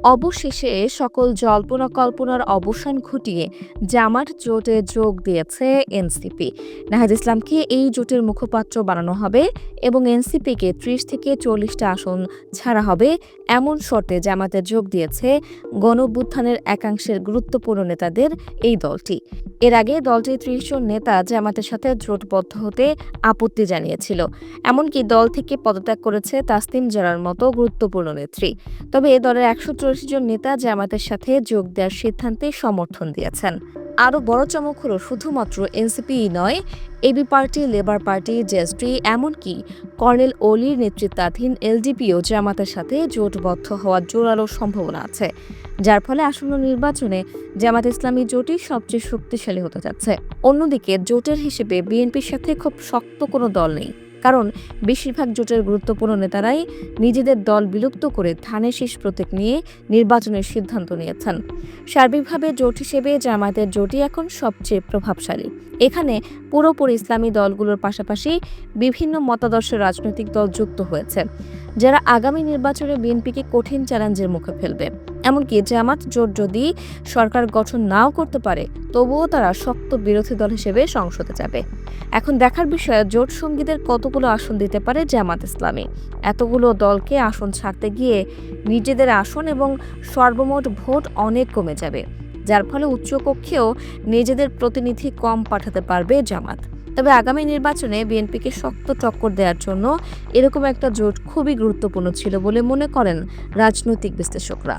অবশেষে সকল জল্পনা কল্পনার অবসান ঘটিয়ে জামাত জোটে যোগ দিয়েছে এনসিপি। নাহিদ ইসলামকে এই জোটের মুখপাত্র বানানো হবে এবং এনসিপিকে ৩০ থেকে ৪০টা আসন ছাড়া হবে, এমন শর্তে জামাতে যোগ দিয়েছে গণঅভ্যুত্থানের একাংশের গুরুত্বপূর্ণ নেতাদের এই দলটি। এর আগে দলটির ৩০ জন নেতা জামাতের সাথে জোটবদ্ধ হতে আপত্তি জানিয়েছিল। এমনকি দল থেকে পদত্যাগ করেছে তাসনিম জারার মতো গুরুত্বপূর্ণ নেত্রী। তবে এ দলের ১৪০ জন নেতা জামাতের সাথে যোগ দেওয়ার সিদ্ধান্তে সমর্থন দিয়েছেন। আরও বড় চমক হলো শুধুমাত্র এনসিপিই নয়, AB party, labour party, JST, এমনকি কর্নেল অলির নেতৃত্বাধীন এলডিপিও জামাতের সাথে জোটবদ্ধ হওয়ার জোরালো সম্ভাবনা আছে, যার ফলে আসন্ন নির্বাচনে জামাত ইসলামী জোটই সবচেয়ে শক্তিশালী হতে যাচ্ছে। অন্যদিকে জোটের হিসেবে বিএনপির সাথে খুব শক্ত কোনো দল নেই, কারণ বেশিরভাগ জোটের গুরুত্বপূর্ণ নেতারাই নিজেদের দল বিলুপ্ত করে ধানের শীষ প্রতীক নিয়ে নির্বাচনের সিদ্ধান্ত নিয়েছেন। সার্বিকভাবে জোট হিসেবে জামায়াতের জোটই এখন সবচেয়ে প্রভাবশালী। এখানে পুরোপুরি ইসলামী দলগুলোর পাশাপাশি বিভিন্ন মতাদর্শের রাজনৈতিক দল যুক্ত হয়েছে, যারা আগামী নির্বাচনে বিএনপিকে কঠিন চ্যালেঞ্জের মুখে ফেলবে। এমনকি জামাত জোট যদি সরকার গঠন নাও করতে পারে, তবুও তারা শক্ত বিরোধী দল হিসেবে সংসদে যাবে। এখন দেখার বিষয়, জোট সঙ্গীদের কতগুলো আসন দিতে পারে জামাত ইসলামী। এতগুলো দলকে আসন ছাড়তে গিয়ে নিজেদের আসন এবং সর্বমোট ভোট অনেক কমে যাবে, যার ফলে উচ্চকক্ষেও নিজেদের প্রতিনিধি কম পাঠাতে পারবে জামাত। তবে আগামী নির্বাচনে বিএনপিকে শক্ত টক্কর দেওয়ার জন্য এরকম একটা জোট খুবই গুরুত্বপূর্ণ ছিল বলে মনে করেন রাজনৈতিক বিশ্লেষকরা।